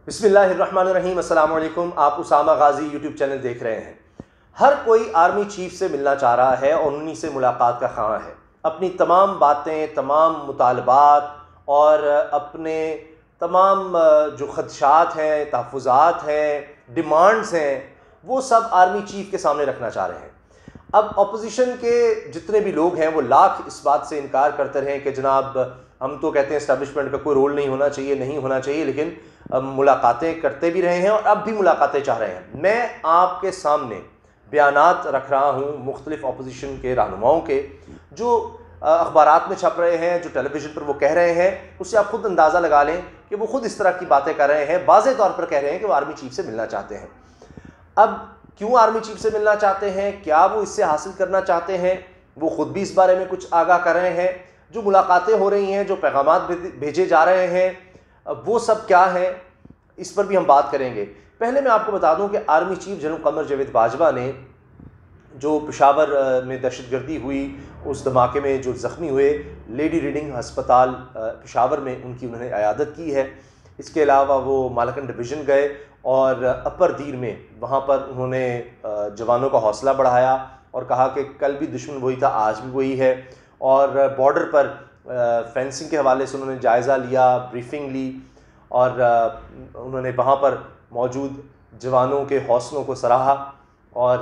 بسم اللہ الرحمن الرحیم۔ السلام علیکم۔ آپ اسامہ غازی یوٹیوب چینل دیکھ رہے ہیں۔ ہر کوئی آرمی چیف سے ملنا چاہ رہا ہے اور انہی سے ملاقات کا خواہاں ہے۔ اپنی تمام باتیں، تمام مطالبات اور اپنے تمام جو خدشات ہیں، تحفظات ہیں، ڈیمانڈز ہیں، وہ سب آرمی چیف کے سامنے رکھنا چاہ رہے ہیں۔ اب اپوزیشن کے جتنے بھی لوگ ہیں وہ لاکھ اس بات سے انکار کرتے رہے کہ جناب ہم تو کہتے ہیں اسٹیبلشمنٹ کا کوئی رول نہیں ہونا چاہیے، لیکن ملاقاتیں کرتے بھی رہے ہیں اور اب بھی ملاقاتیں چاہ رہے ہیں۔ میں آپ کے سامنے بیانات رکھ رہا ہوں مختلف اپوزیشن کے رہنماؤں کے، جو اخبارات میں چھپ رہے ہیں، جو ٹیلی ویژن پر وہ کہہ رہے ہیں، اس سے آپ خود اندازہ لگا لیں کہ وہ خود اس طرح کی باتیں کر رہے ہیں، واضح طور پر کہہ رہے ہیں کہ وہ آرمی چیف سے ملنا چاہتے ہیں۔ اب کیوں آرمی چیف سے ملنا چاہتے ہیں، کیا وہ اس سے حاصل کرنا چاہتے ہیں، وہ خود بھی اس بارے میں کچھ آگاہ کر رہے ہیں۔ جو ملاقاتیں ہو رہی ہیں، جو پیغامات بھیجے جا رہے ہیں، وہ سب کیا ہیں، اس پر بھی ہم بات کریں گے۔ پہلے میں آپ کو بتا دوں کہ army chief general Qamar Javed Bajwa نے جو پشاور میں دہشت گردی ہوئی، اس دھماکے میں جو زخمی ہوئے، لیڈی ریڈنگ ہسپتال پشاور میں انہوں نے عیادت کی ہے۔ اس کے علاوہ وہ مالکن ڈویژن گئے اور اپر دیر میں وہاں پر انہوں نے جوانوں کا حوصلہ بڑھایا اور کہا کہ کل بھی دشمن وہی تھا، آج بھی وہی ہے، اور بارڈر پر فینسنگ کے حوالے سے انہوں نے جائزہ لیا، بریفنگ لی، اور انہوں نے وہاں پر موجود جوانوں کے حوصلوں کو سراہا، اور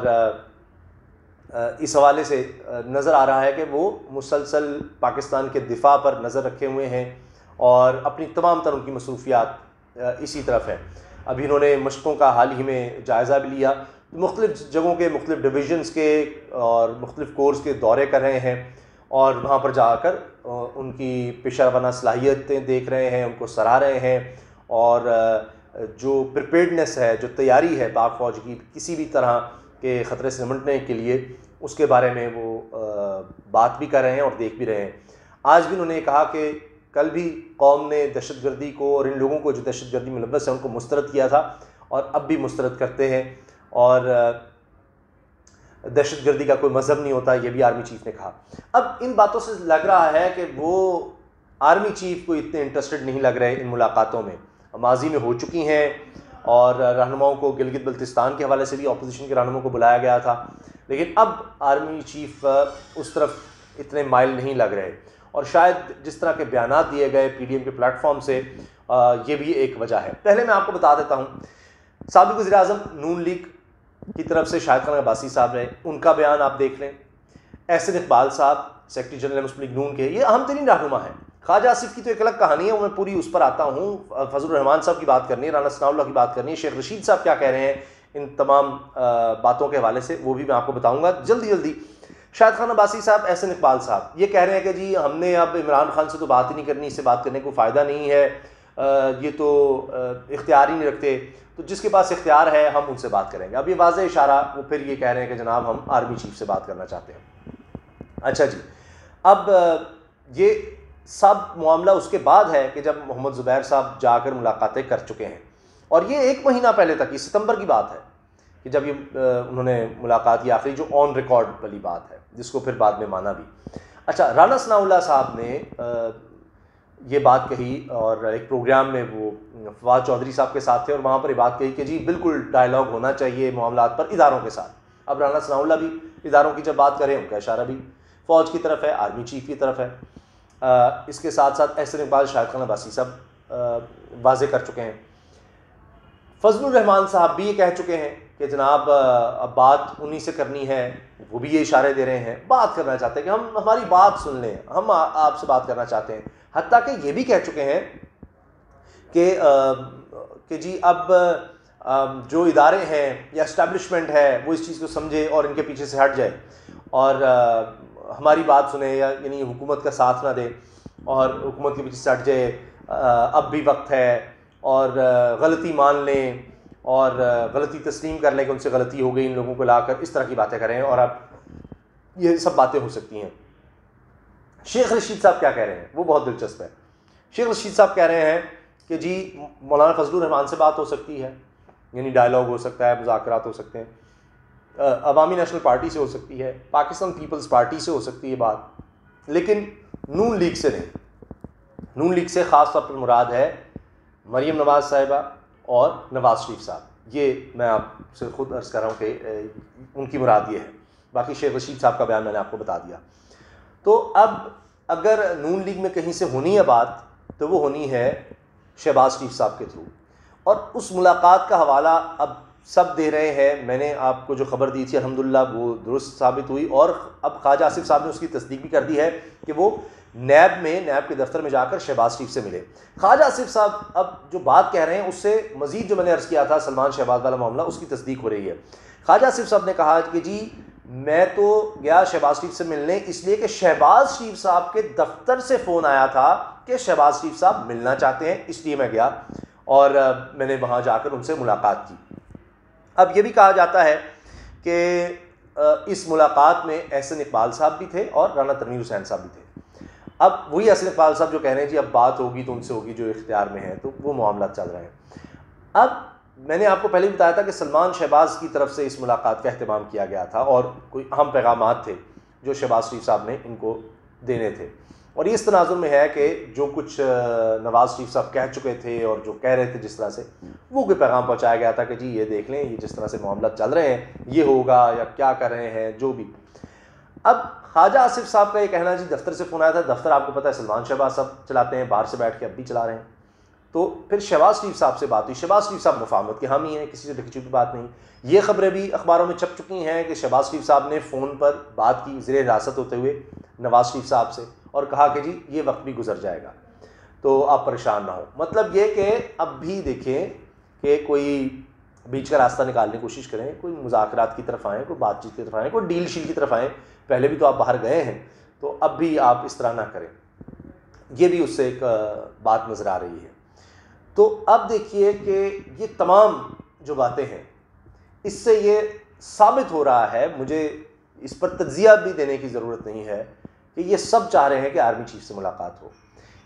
اس حوالے سے نظر آ رہا ہے کہ وہ مسلسل پاکستان کے دفاع پر نظر رکھے ہوئے ہیں اور اپنی تمام تر ان کی مصروفیات اسی طرف ہے۔ ابھی انہوں نے مشقوں کا حال ہی میں جائزہ بھی لیا، مختلف جگہوں کے، مختلف ڈویژنز کے اور مختلف کورس کے دورے کر رہے ہیں، اور وہاں پر جا کر ان کی پیشہ ورانہ صلاحیتیں دیکھ رہے ہیں، ان کو سراہ رہے ہیں، اور جو پریپیئرڈنس ہے، جو تیاری ہے پاک فوج کی کسی بھی طرح کے خطرے سے نمٹنے کے لیے، اس کے بارے میں وہ بات بھی کر رہے ہیں اور دیکھ بھی رہے ہیں۔ آج بھی انہوں نے کہا کہ کل بھی قوم نے دہشت گردی کو اور ان لوگوں کو جو دہشت گردی ملوث ہیں ان کو مسترد کیا تھا، اور اب بھی مسترد کرتے ہیں، اور دہشت گردی کا کوئی مذہب نہیں ہوتا، یہ بھی آرمی چیف نے کہا۔ اب ان باتوں سے لگ رہا ہے کہ وہ آرمی چیف کو اتنے انٹرسٹڈ نہیں لگ رہے ان ملاقاتوں میں، ماضی میں ہو چکی ہیں، اور رہنماؤں کو گلگت بلتستان کے حوالے سے بھی اپوزیشن کے رہنماؤں کو بلایا گیا تھا، لیکن اب آرمی چیف اس طرف اتنے مائل نہیں لگ رہے، اور شاید جس طرح کے بیانات دیے گئے پی ڈی ایم کے پلیٹ فارم سے، یہ بھی ایک وجہ ہے۔ پہلے میں آپ کو بتا دیتا ہوں، سابق وزیر اعظم نون لیگ کی طرف سے شاہد خان عباسی صاحب رہے، ان کا بیان آپ دیکھ لیں۔ احسن اقبال صاحب سیکرٹری جنرل مسلم لیگ نون کے، یہ اہم ترین رہنما ہیں۔ خواجہ آصف کی تو ایک الگ کہانی ہے، وہ میں پوری اس پر آتا ہوں۔ فضل الرحمان صاحب کی بات کرنی ہے، رانا ثناء اللہ کی بات کرنی ہے، شیخ رشید صاحب کیا کہہ رہے ہیں ان تمام باتوں کے حوالے سے، وہ بھی میں آپ کو بتاؤں گا جلدی۔ شاہد خان عباسی صاحب، احسن اقبال صاحب یہ کہہ رہے ہیں کہ جی ہم نے اب عمران خان سے تو بات ہی نہیں کرنی، اس سے بات کرنے کو فائدہ نہیں ہے، یہ تو اختیار ہی نہیں رکھتے، تو جس کے پاس اختیار ہے ہم ان سے بات کریں گے۔ اب یہ واضح اشارہ، وہ پھر یہ کہہ رہے ہیں کہ جناب ہم آرمی چیف سے بات کرنا چاہتے ہیں۔ اچھا جی، اب یہ سب معاملہ اس کے بعد ہے کہ جب محمد زبیر صاحب جا کر ملاقاتیں کر چکے ہیں، اور یہ 1 مہینہ پہلے تک، یہ ستمبر کی بات ہے کہ جب یہ انہوں نے ملاقات کی، آخری جو آن ریکارڈ والی بات ہے، جس کو پھر بعد میں مانا بھی۔ اچھا، رانا ثناء اللہ صاحب نے یہ بات کہی، اور ایک پروگرام میں وہ فواد چودھری صاحب کے ساتھ تھے، اور وہاں پر یہ بات کہی کہ جی بالکل ڈائیلاگ ہونا چاہیے معاملات پر اداروں کے ساتھ۔ اب رانا ثناء اللہ بھی اداروں کی جب بات کریں، ان کا اشارہ بھی فوج کی طرف ہے، آرمی چیف کی طرف ہے۔ اس کے ساتھ ساتھ احسن اقبال، شاہد خان عباسی صاحب واضح کر چکے ہیں۔ فضل الرحمان صاحب بھی یہ کہہ چکے ہیں کہ جناب اب بات انہی سے کرنی ہے، وہ بھی یہ اشارے دے رہے ہیں، بات کرنا چاہتے ہیں کہ ہماری بات سن لیں، ہم آپ سے بات کرنا چاہتے ہیں۔ حتیٰ کہ یہ بھی کہہ چکے ہیں کہ جی اب جو ادارے ہیں یا اسٹیبلشمنٹ ہے وہ اس چیز کو سمجھے اور ان کے پیچھے سے ہٹ جائے، اور ہماری بات سنے، یعنی حکومت کا ساتھ نہ دے اور حکومت کے پیچھے سے ہٹ جائے، اب بھی وقت ہے، اور غلطی مان لیں اور غلطی تسلیم کر لیں کہ ان سے غلطی ہو گئی، ان لوگوں کو لا کر اس طرح کی باتیں کریں، اور اب یہ سب باتیں ہو سکتی ہیں۔ شیخ رشید صاحب کیا کہہ رہے ہیں، وہ بہت دلچسپ ہے۔ شیخ رشید صاحب کہہ رہے ہیں کہ جی مولانا فضل الرحمان سے بات ہو سکتی ہے، یعنی ڈائیلاگ ہو سکتا ہے، مذاکرات ہو سکتے ہیں، عوامی نیشنل پارٹی سے ہو سکتی ہے، پاکستان پیپلز پارٹی سے ہو سکتی ہے بات، لیکن نون لیگ سے نہیں۔ نون لیگ سے خاص طور پر مراد ہے مریم نواز صاحبہ اور نواز شریف صاحب، یہ میں آپ سے خود عرض کر رہا ہوں کہ ان کی مراد یہ ہے. باقی شیخ رشید صاحب کا بیان میں نے آپ کو بتا دیا. تو اب اگر نون لیگ میں کہیں سے ہونی ہے بات تو وہ ہونی ہے شہباز شریف صاحب کے تھرو، اور اس ملاقات کا حوالہ اب سب دے رہے ہیں. میں نے آپ کو جو خبر دی تھی الحمدللہ وہ درست ثابت ہوئی، اور اب خواجہ آصف صاحب نے اس کی تصدیق بھی کر دی ہے کہ وہ نیب کے دفتر میں جا کر شہباز شریف سے ملے. خواجہ آصف صاحب اب جو بات کہہ رہے ہیں اس سے مزید جو میں نے عرض کیا تھا سلمان شہباز والا معاملہ، اس کی تصدیق ہو رہی ہے. خواجہ آصف صاحب نے کہا کہ جی میں تو گیا شہباز شریف سے ملنے اس لیے کہ شہباز شریف صاحب کے دفتر سے فون آیا تھا کہ شہباز شریف صاحب ملنا چاہتے ہیں، اس لیے میں گیا اور میں نے وہاں جا کر ان سے ملاقات کی. اب یہ بھی کہا جاتا ہے کہ اس ملاقات میں احسن اقبال صاحب بھی تھے اور رانا تنویر حسین صاحب بھی تھے. اب وہی احسن اقبال صاحب جو کہہ رہے ہیں جی اب بات ہوگی تو ان سے ہوگی جو اختیار میں ہے، تو وہ معاملات چل رہے ہیں. اب میں نے آپ کو پہلے بھی بتایا تھا کہ سلمان شہباز کی طرف سے اس ملاقات کا اہتمام کیا گیا تھا اور کوئی اہم پیغامات تھے جو شہباز شریف صاحب نے ان کو دینے تھے. اور یہ اس تناظر میں ہے کہ جو کچھ نواز شریف صاحب کہہ چکے تھے اور جو کہہ رہے تھے جس طرح سے، وہ کوئی پیغام پہنچایا گیا تھا کہ جی یہ دیکھ لیں یہ جس طرح سے معاملات چل رہے ہیں یہ ہوگا یا کیا کر رہے ہیں جو بھی. اب خواجہ آصف صاحب کا یہ کہنا جی دفتر سے فون آیا تھا، دفتر آپ کو پتہ ہے سلمان شہباز صاحب چلاتے ہیں، باہر سے بیٹھ کے اب بھی چلا رہے ہیں. تو پھر شہباز شریف صاحب سے بات ہوئی. شہباز شریف صاحب مفاہمت کے حامی ہیں، کسی سے ڈھکی چھپی بات نہیں. یہ خبریں بھی اخباروں میں چھپ چکی ہیں کہ شہباز شریف صاحب نے فون پر بات کی زیر حراست ہوتے ہوئے نواز شریف صاحب سے اور کہا کہ جی یہ وقت بھی گزر جائے گا تو آپ پریشان نہ ہو. مطلب یہ کہ اب بھی دیکھیں کہ کوئی بیچ کا راستہ نکالنے کی کوشش کریں، کوئی مذاکرات کی طرف آئیں، کوئی بات چیت کی طرف آئیں، کوئی ڈیل شیل کی طرف آئیں. پہلے بھی تو آپ باہر گئے ہیں تو اب بھی آپ اس طرح نہ کریں. یہ بھی اس سے ایک بات نظر آ رہی ہے. تو اب دیکھیے کہ یہ تمام جو باتیں ہیں اس سے یہ ثابت ہو رہا ہے، مجھے اس پر تجزیہ بھی دینے کی ضرورت نہیں ہے کہ یہ سب چاہ رہے ہیں کہ آرمی چیف سے ملاقات ہو.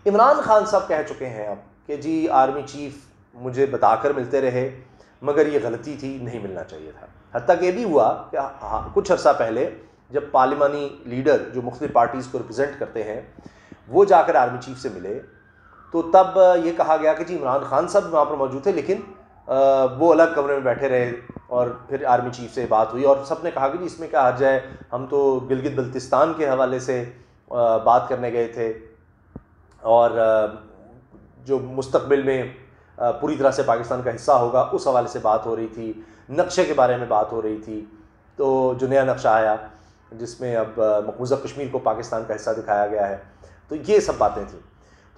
عمران خان صاحب کہہ چکے ہیں اب کہ جی آرمی چیف مجھے بتا کر ملتے رہے مگر یہ غلطی تھی، نہیں ملنا چاہیے تھا. حتیٰ کہ یہ بھی ہوا کہ کچھ عرصہ پہلے جب پارلیمانی لیڈر جو مختلف پارٹیز کو ریپرزینٹ کرتے ہیں وہ جا کر آرمی چیف سے ملے تو تب یہ کہا گیا کہ جی عمران خان صاحب وہاں پر موجود تھے لیکن وہ الگ کمرے میں بیٹھے رہے اور پھر آرمی چیف سے بات ہوئی اور سب نے کہا کہ جی اس میں کیا حرج ہے، ہم تو گلگت بلتستان کے حوالے سے بات کرنے گئے تھے اور جو مستقبل میں پوری طرح سے پاکستان کا حصہ ہوگا اس حوالے سے بات ہو رہی تھی، نقشے کے بارے میں بات ہو رہی تھی. تو جو نیا نقشہ آیا جس میں اب مقبوضہ کشمیر کو پاکستان کا حصہ دکھایا گیا ہے، تو یہ سب باتیں تھیں.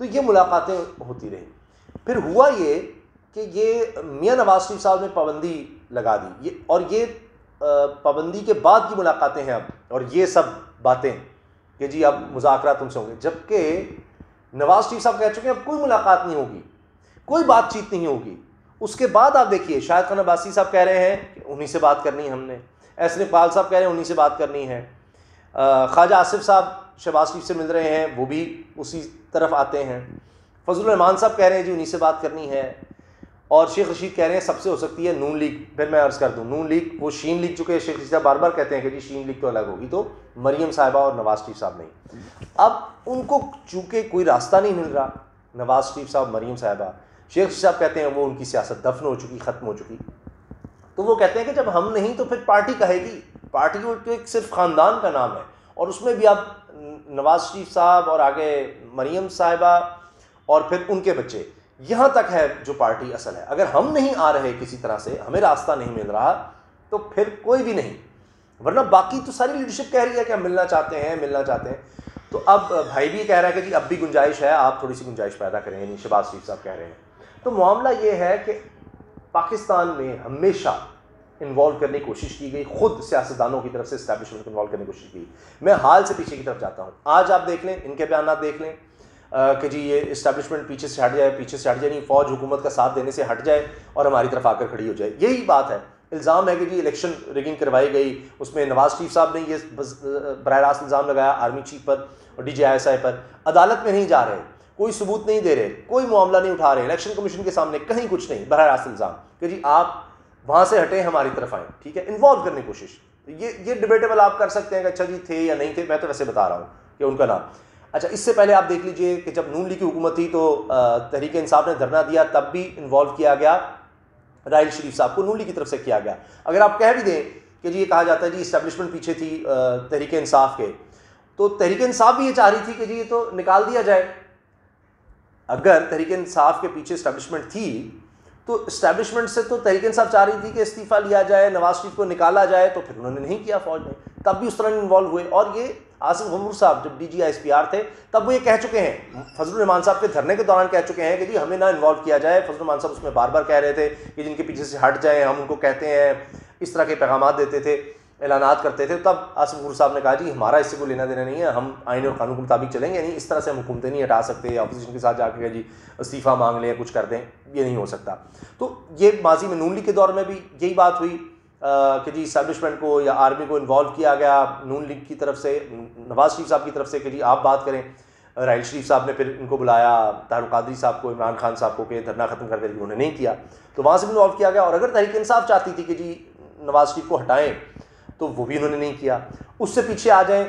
تو یہ ملاقاتیں ہوتی رہیں. پھر ہوا یہ کہ یہ میاں نواز شریف صاحب نے پابندی لگا دی اور یہ پابندی کے بعد کی ملاقاتیں ہیں اب، اور یہ سب باتیں کہ جی اب مذاکرات تم سے ہوں گے، جبکہ نواز شریف صاحب کہہ چکے ہیں اب کوئی ملاقات نہیں ہوگی، کوئی بات چیت نہیں ہوگی. اس کے بعد آپ دیکھیے شاہد خان عباسی صاحب کہہ رہے ہیں کہ انہی سے بات کرنی ہے ہم نے، احسن اقبال صاحب کہہ رہے ہیں انہی سے بات کرنی ہے، خواجہ آصف صاحب شہباز شریف سے مل رہے ہیں وہ بھی اسی طرف آتے ہیں، فضل الرحمان صاحب کہہ رہے ہیں جی انہی سے بات کرنی ہے، اور شیخ رشید کہہ رہے ہیں سب سے ہو سکتی ہے نون لیگ. پھر میں عرض کر دوں نون لیگ وہ شین لیگ چکے، شیخ رشید صاحب بار بار کہتے ہیں کہ جی شین لیگ تو الگ ہوگی، تو مریم صاحبہ اور نواز شریف صاحب نہیں. اب ان کو چونکہ کوئی راستہ نہیں مل رہا، نواز شریف صاحب، مریم صاحبہ، شیخ رشید صاحب کہتے ہیں وہ ان کی سیاست دفن ہو چکی، ختم ہو چکی. تو وہ کہتے ہیں کہ جب ہم نہیں تو پھر پارٹی کہے گی. پارٹی تو ایک صرف خاندان کا نام ہے اور اس میں بھی اب نواز شریف صاحب اور آگے مریم صاحبہ اور پھر ان کے بچے، یہاں تک ہے جو پارٹی اصل ہے. اگر ہم نہیں آ رہے کسی طرح سے، ہمیں راستہ نہیں مل رہا تو پھر کوئی بھی نہیں، ورنہ باقی تو ساری لیڈرشپ کہہ رہی ہے کہ ہم ملنا چاہتے ہیں ملنا چاہتے ہیں. تو اب بھائی بھی کہہ رہا ہے کہ جی اب بھی گنجائش ہے، آپ تھوڑی سی گنجائش پیدا کریں، یعنی شہباز شریف صاحب کہہ رہے ہیں. تو معاملہ یہ ہے کہ پاکستان میں ہمیشہ انوالو کرنے کی کوشش کی گئی، خود سیاستدانوں کی طرف سے اسٹیبلشمنٹ کو انوالو کرنے کی کوشش کی. میں حال سے پیچھے کی طرف جاتا ہوں. آج آپ دیکھ لیں ان کے بیانات دیکھ لیں کہ جی یہ اسٹیبلشمنٹ پیچھے سے ہٹ جائے، پیچھے سے ہٹ جائے، نہیں فوج حکومت کا ساتھ دینے سے ہٹ جائے اور ہماری طرف آ کر کھڑی ہو جائے. یہی بات ہے. الزام ہے کہ جی الیکشن ریگنگ کروائی گئی، اس میں نواز شریف صاحب نے یہ براہ راست الزام لگایا آرمی چیف پر اور D G I S I پر. عدالت میں نہیں جا رہے، کوئی ثبوت نہیں دے رہے، کوئی معاملہ نہیں اٹھا رہے، الیکشن کمیشن کے سامنے کہیں کچھ نہیں، براہ راست الزام کہ جی آپ وہاں سے ہٹیں ہماری طرف آئیں. ٹھیک ہے، انوالو کرنے کی کوشش. یہ ڈیبیٹیبل آپ کر سکتے ہیں کہ اچھا جی تھے یا نہیں تھے، میں تو ویسے بتا رہا ہوں کہ ان کا نام. اچھا اس سے پہلے آپ دیکھ لیجئے کہ جب نون لیگ کی حکومت تھی تو تحریک انصاف نے دھرنا دیا، تب بھی انوالو کیا گیا راحیل شریف صاحب کو نون لیگ کی طرف سے کیا گیا. اگر آپ کہہ بھی دیں کہ جی یہ کہا جاتا ہے جی اسٹیبلشمنٹ پیچھے تھی تحریک انصاف کے, تو تحریک انصاف بھی یہ چاہ رہی تھی کہ جی یہ تو نکال دیا جائے. اگر تحریک انصاف کے پیچھے اسٹیبلشمنٹ تھی تو اسٹیبلشمنٹ سے تو تحریک انصاف چاہ رہی تھی کہ استعفیٰ لیا جائے, نواز شریف کو نکالا جائے, تو پھر انہوں نے نہیں کیا فوج میں, تب بھی اس طرح انوالو ہوئے. اور یہ آصف غفور صاحب جب DG ISPR تھے تب وہ یہ کہہ چکے ہیں, فضل الرحمان صاحب کے دھرنے کے دوران کہہ چکے ہیں کہ جی ہمیں نہ انوالو کیا جائے. فضل الرحمان صاحب اس میں بار بار کہہ رہے تھے کہ جن کے پیچھے سے ہٹ جائیں, ہم ان کو کہتے ہیں, اس طرح کے پیغامات دیتے تھے, اعلانات کرتے تھے. تب آصف غفور صاحب نے کہا جی ہمارا اس سے کوئی لینا دینا نہیں ہے, ہم آئین اور قانون کے مطابق چلیں گے, یعنی اس طرح سے ہم حکومتیں نہیں ہٹا سکتے یا اپوزیشن کے ساتھ جا کے جی استعفیٰ مانگ لیں, کچھ کر دیں, یہ نہیں ہو سکتا. تو یہ ماضی میں نون لیگ کے دور میں بھی یہی بات ہوئی کہ جی اسٹیبلشمنٹ کو یا آرمی کو انوالو کیا گیا نون لیگ کی طرف سے, نواز شریف صاحب کی طرف سے کہ جی آپ بات کریں. راحیل شریف صاحب نے پھر ان کو بلایا, طاہر القادری صاحب کو, عمران خان صاحب کو, کہ دھرنا ختم کر دیں, انہوں نے نہیں کیا, تو وہاں سے بھی انوالو کیا گیا. اور اگر تحریک انصاف چاہتی تھی کہ جی نواز شریف کو ہٹائیں تو وہ بھی انہوں نے نہیں کیا. اس سے پیچھے آ جائیں,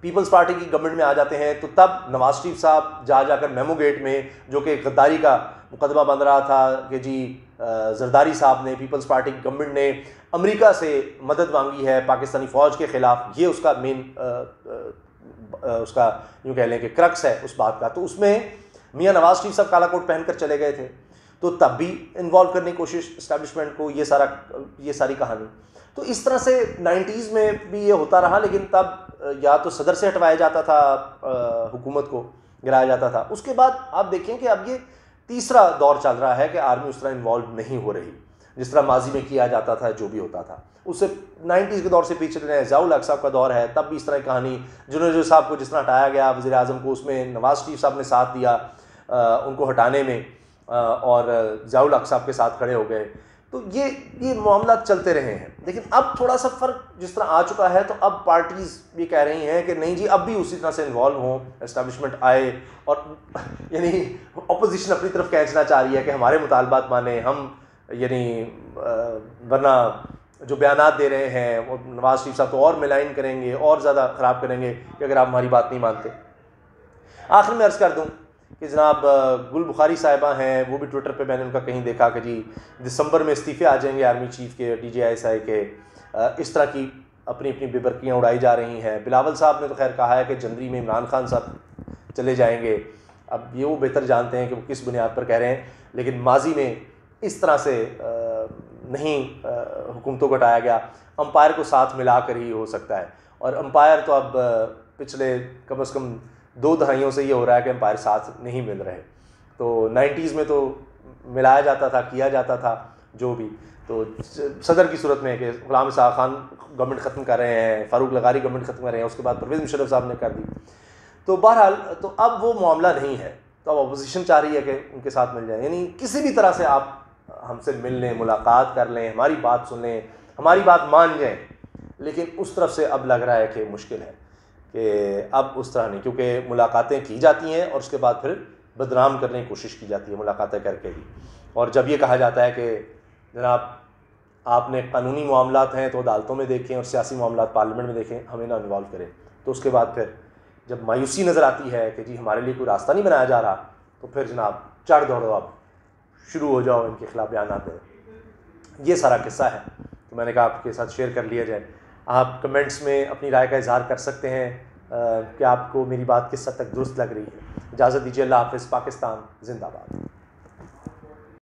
پیپلز پارٹی کی گورنمنٹ میں آ جاتے ہیں, تو تب نواز شریف صاحب جا کر میمو گیٹ میں, جو کہ غداری کا مقدمہ بن رہا تھا کہ جی زرداری صاحب نے, پیپلز پارٹی کی گورنمنٹ نے امریکہ سے مدد مانگی ہے پاکستانی فوج کے خلاف, یہ اس کا مین اس کا یوں کہہ لیں کہ کرکس ہے اس بات کا. تو اس میں میاں نواز شریف صاحب کالا کوٹ پہن کر چلے گئے تھے, تو تب بھی انوالو کرنے کی کوشش اسٹیبلشمنٹ کو, یہ ساری کہانی. تو اس طرح سے 90s میں بھی یہ ہوتا رہا, لیکن تب یا تو صدر سے ہٹوایا جاتا تھا, حکومت کو گرایا جاتا تھا. اس کے بعد آپ دیکھیں کہ اب یہ تیسرا دور چل رہا ہے کہ آرمی اس طرح انوالو نہیں ہو رہی جس طرح ماضی میں کیا جاتا تھا, جو بھی ہوتا تھا. اس سے 90s کے دور سے پیچھے رہے ہیں, ضیاء الحق صاحب کا دور ہے, تب بھی اس طرح کی کہانی, جنوب صاحب کو جس طرح ہٹایا گیا وزیر اعظم کو, اس میں نواز شریف صاحب نے ساتھ دیا ان کو ہٹانے میں, اور ضیاء الحق صاحب کے ساتھ کھڑے ہو گئے. تو یہ معاملات چلتے رہے ہیں. لیکن اب تھوڑا سا فرق جس طرح آ چکا ہے, تو اب پارٹیز بھی کہہ رہی ہیں کہ نہیں جی اب بھی اسی طرح سے انوالو ہوں, اسٹیبلشمنٹ آئے, اور یعنی اپوزیشن اپنی طرف کھینچنا چاہ رہی ہے کہ ہمارے مطالبات مانیں ہم, یعنی ورنہ جو بیانات دے رہے ہیں وہ نواز شریف صاحب تو اور ملائن کریں گے, اور زیادہ خراب کریں گے کہ اگر آپ ہماری بات نہیں مانتے. آخر میں عرض کر دوں کہ جناب گل بخاری صاحبہ ہیں, وہ بھی ٹویٹر پہ میں نے ان کا کہیں دیکھا کہ جی دسمبر میں استعفے آ جائیں گے آرمی چیف کے, DG ISI کے, اس طرح کی اپنی بے برقیاں اڑائی جا رہی ہیں. بلاول صاحب نے تو خیر کہا ہے کہ جنوری میں عمران خان صاحب چلے جائیں گے. اب یہ وہ بہتر جانتے ہیں کہ وہ کس بنیاد پر کہہ رہے ہیں, لیکن ماضی میں اس طرح سے نہیں حکومتوں کو ہٹایا گیا. امپائر کو ساتھ ملا کر ہی ہو سکتا ہے, اور امپائر تو اب پچھلے کم از کم 2 دہائیوں سے یہ ہو رہا ہے کہ امپائر ساتھ نہیں مل رہے. تو 90s میں تو ملایا جاتا تھا, کیا جاتا تھا جو بھی. تو صدر کی صورت میں کہ غلام اسحاق خان گورنمنٹ ختم کر رہے ہیں, فاروق لغاری گورنمنٹ ختم کر رہے ہیں, اس کے بعد پرویز مشرف صاحب نے کر دی. تو بہرحال تو اب وہ معاملہ نہیں ہے, تو اب اپوزیشن چاہ رہی ہے کہ ان کے ساتھ مل جائیں, یعنی کسی بھی طرح سے آپ ہم سے مل لیں, ملاقات کر لیں, ہماری بات سن لیں, ہماری بات مان جائیں. لیکن اس طرف سے اب لگ رہا ہے کہ مشکل ہے کہ اب اس طرح نہیں, کیونکہ ملاقاتیں کی جاتی ہیں اور اس کے بعد پھر بدنام کرنے کی کوشش کی جاتی ہے ملاقاتیں کر کے بھی. اور جب یہ کہا جاتا ہے کہ جناب آپ نے قانونی معاملات ہیں تو عدالتوں میں دیکھیں اور سیاسی معاملات پارلیمنٹ میں دیکھیں, ہمیں نہ انوالو کریں, تو اس کے بعد پھر جب مایوسی نظر آتی ہے کہ جی ہمارے لیے کوئی راستہ نہیں بنایا جا رہا, تو پھر جناب چڑھ دوڑو, اب شروع ہو جاؤ ان کے خلاف بیانات دیں. یہ سارا قصہ ہے, تو میں نے کہا آپ کے ساتھ شیئر کر لیا جائے. آپ کمنٹس میں اپنی رائے کا اظہار کر سکتے ہیں کہ آپ کو میری بات کس حد تک درست لگ رہی ہے. اجازت دیجیے, اللہ حافظ. پاکستان زندہ باد.